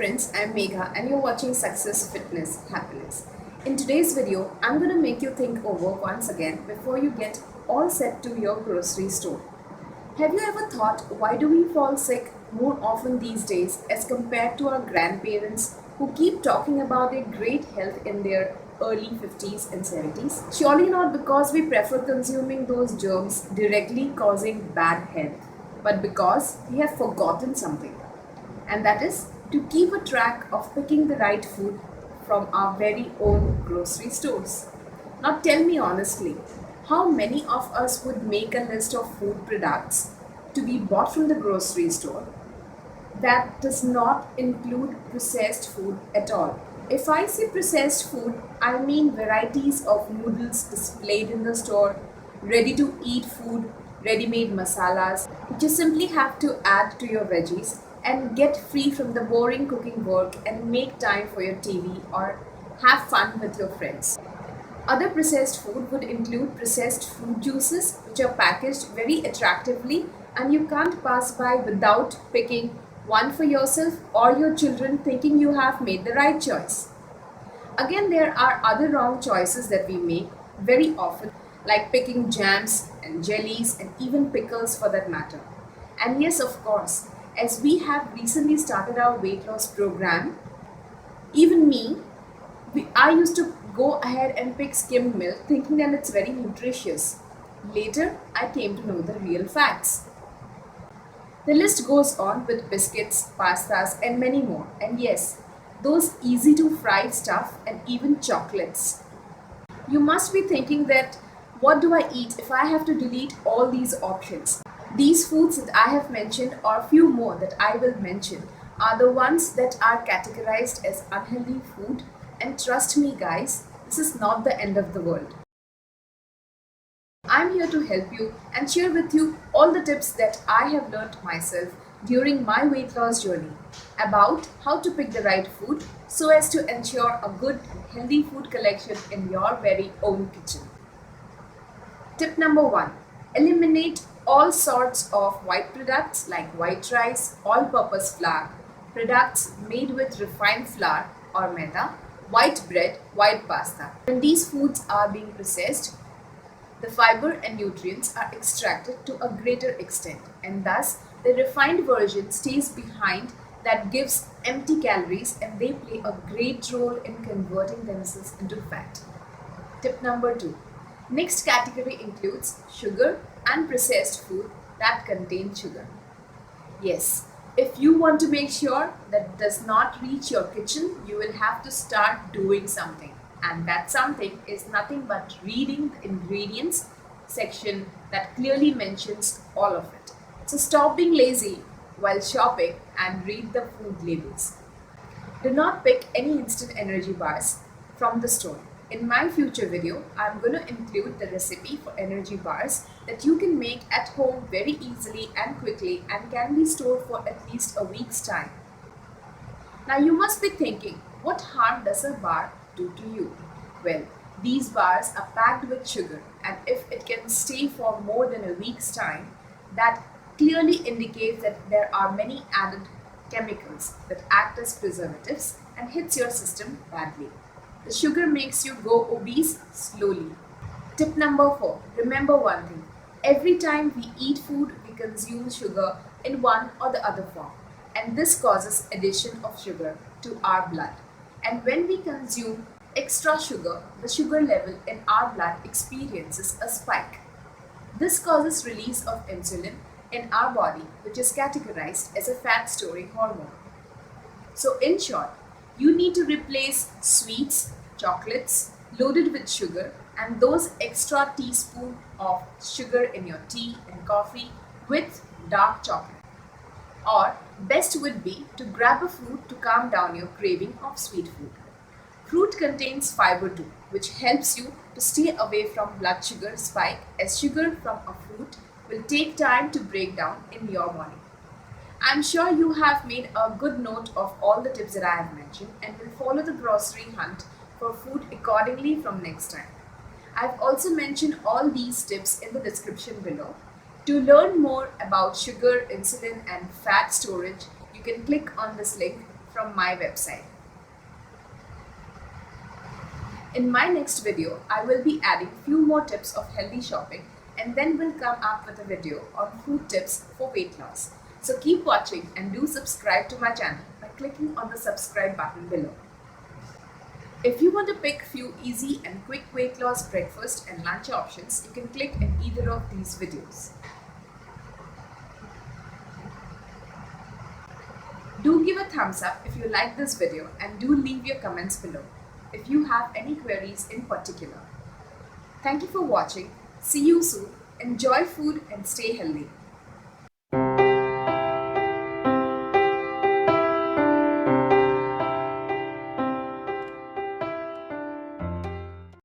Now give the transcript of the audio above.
friends, I'm Megha and you're watching Success, Fitness, Happiness. In today's video, I'm going to make you think over once again before you get all set to your grocery store. Have you ever thought, why do we fall sick more often these days as compared to our grandparents who keep talking about their great health in their early 50s and 70s? Surely not because we prefer consuming those germs directly causing bad health, but because we have forgotten something, and that is to keep a track of picking the right food from our very own grocery stores. Now, tell me honestly, how many of us would make a list of food products to be bought from the grocery store that does not include processed food at all? If I say processed food, I mean varieties of noodles displayed in the store, ready to eat food, ready made masalas, which you simply have to add to your veggies and get free from the boring cooking work and make time for your TV or have fun with your friends. Other processed food would include processed fruit juices, which are packaged very attractively and you can't pass by without picking one for yourself or your children thinking you have made the right choice. Again, there are other wrong choices that we make very often, like picking jams and jellies and even pickles for that matter. And yes, of course, as we have recently started our weight loss program, even me, I used to go ahead and pick skimmed milk thinking that it's very nutritious. Later, I came to know the real facts. The list goes on with biscuits, pastas, and many more. And yes, those easy to fry stuff and even chocolates. You must be thinking that what do I eat if I have to delete all these options? These foods that I have mentioned or a few more that I will mention are the ones that are categorized as unhealthy food, and trust me guys, this is not the end of the world. I'm here to help you and share with you all the tips that I have learned myself during my weight loss journey about how to pick the right food so as to ensure a good and healthy food collection in your very own kitchen. Tip number 1. Eliminate all sorts of white products like white rice, all-purpose flour, products made with refined flour or maida, white bread, white pasta. When these foods are being processed, the fiber and nutrients are extracted to a greater extent, and thus the refined version stays behind. That gives empty calories and they play a great role in converting themselves into fat. Tip number 2. Next category includes sugar and processed food that contain sugar. Yes, if you want to make sure that does not reach your kitchen, you will have to start doing something. And that something is nothing but reading the ingredients section that clearly mentions all of it. So stop being lazy while shopping and read the food labels. Do not pick any instant energy bars from the store. In my future video, I'm going to include the recipe for energy bars that you can make at home very easily and quickly and can be stored for at least a week's time. Now you must be thinking, what harm does a bar do to you? Well, these bars are packed with sugar, and if it can stay for more than a week's time, that clearly indicates that there are many added chemicals that act as preservatives and hits your system badly. The sugar makes you go obese slowly. Tip number 4. Remember one thing. Every time we eat food, we consume sugar in one or the other form. And this causes addition of sugar to our blood. And when we consume extra sugar, the sugar level in our blood experiences a spike. This causes release of insulin in our body, which is categorized as a fat storing hormone. So in short, you need to replace sweets, chocolates loaded with sugar and those extra teaspoon of sugar in your tea and coffee with dark chocolate. Or best would be to grab a fruit to calm down your craving of sweet food. Fruit contains fiber too, which helps you to stay away from blood sugar spike as sugar from a fruit will take time to break down in your body. I'm sure you have made a good note of all the tips that I have mentioned and will follow the grocery hunt for food accordingly from next time. I've also mentioned all these tips in the description below. To learn more about sugar, insulin and fat storage, you can click on this link from my website. In my next video, I will be adding few more tips of healthy shopping, and then we'll come up with a video on food tips for weight loss. So keep watching and do subscribe to my channel by clicking on the subscribe button below. If you want to pick few easy and quick weight loss breakfast and lunch options, you can click in either of these videos. Do give a thumbs up if you like this video and do leave your comments below if you have any queries in particular. Thank you for watching. See you soon. Enjoy food and stay healthy.